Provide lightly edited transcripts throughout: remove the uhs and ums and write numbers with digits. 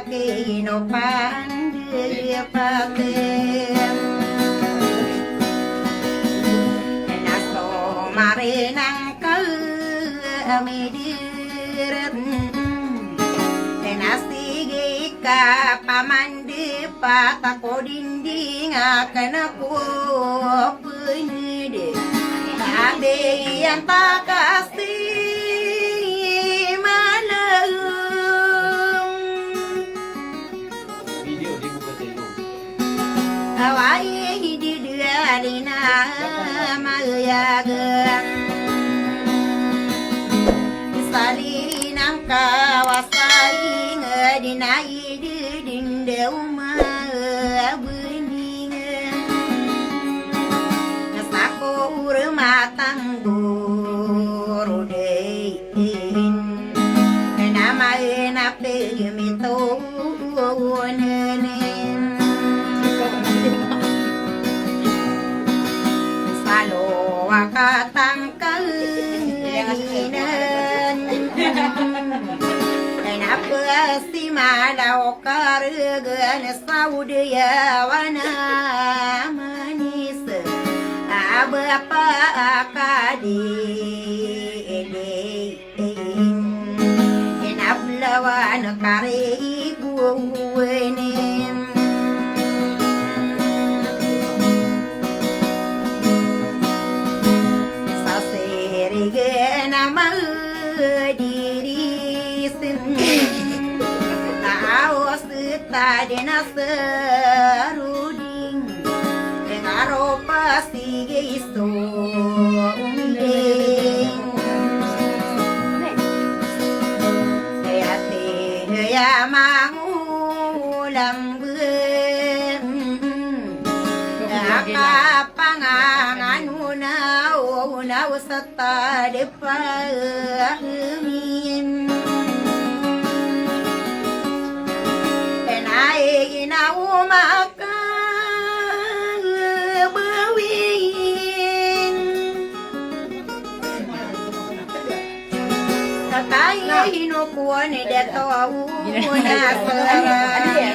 kino pande patem naso marenang kami diret nasige ka pamande patako dinding akan aku penide ade yang tak kasih malam Video dibuka dulu. awai di dualina mayagan salinang kawasai ngedinai diding deuma bening nasakur matang guru dein nama nape gemito nenen salo akatang kalinen apa si malau kargan saudia wana manis apa akadi enap lawan kari guenem saseri nama diri taos tadi naseruding engaro pasti geisto unding hati ya mangulam ben pangangan unau seta depamin inau makan bawin kaya hinukuan datau nasaran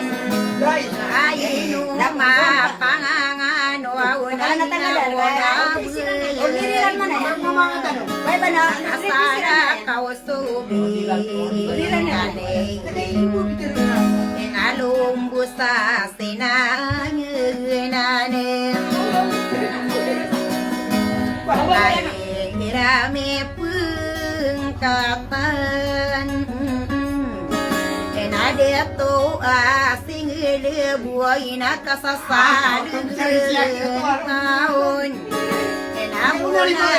kaya hinu mapangangan wauna asara kau subi ngalumbu sa sinangenane rame pengkapan enade to asing lebuai nakasasan tahun enabuna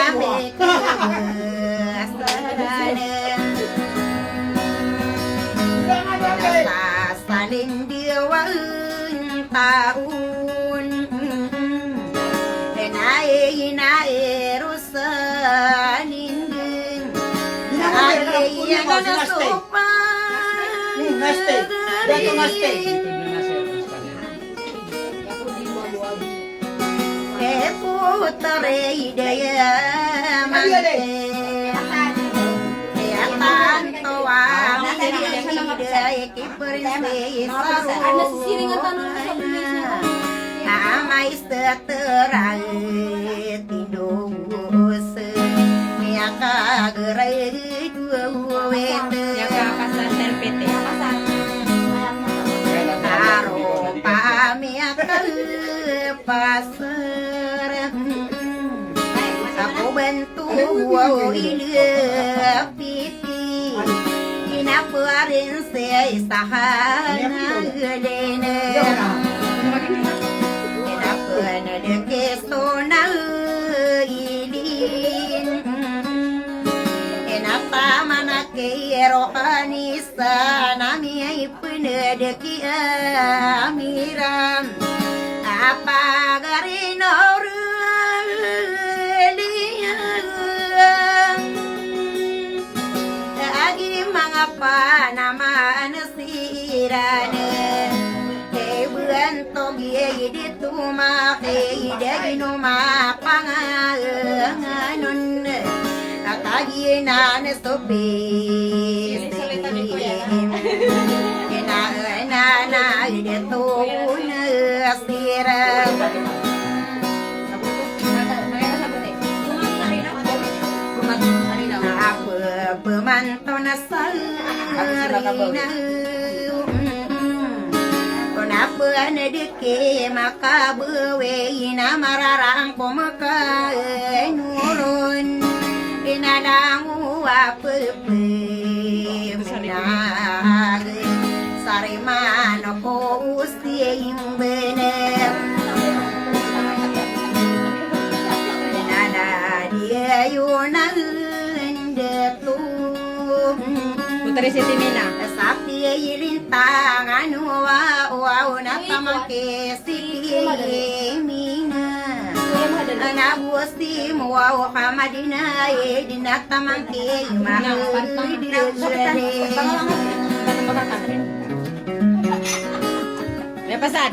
saling diwang tahun nae rusanin yang sopan putare daya mante Amai seterai tidus Miaka gerai dua wete Aropa miaka pasar Aku bantu ide piti Inaparin saya sahana gedene Inapana deke sona ilin Inapa mana ke rohani sana mi pune deki amiram Apa garinor mengapa nama nasirane kebuan togi di tuma de numa panganganun kagina nestopi ena de tu nasira apa pemantau nasarina kenapa nedeke maka bewe ina mararang pomaka nurun inadamu apa menag sarimano ko usti bener inada dia yunan detu Putri Siti Mina. Sakti ilintang anu wa na tamake siti mina ana busti wa hamadina edina tamake mahudi May pasad.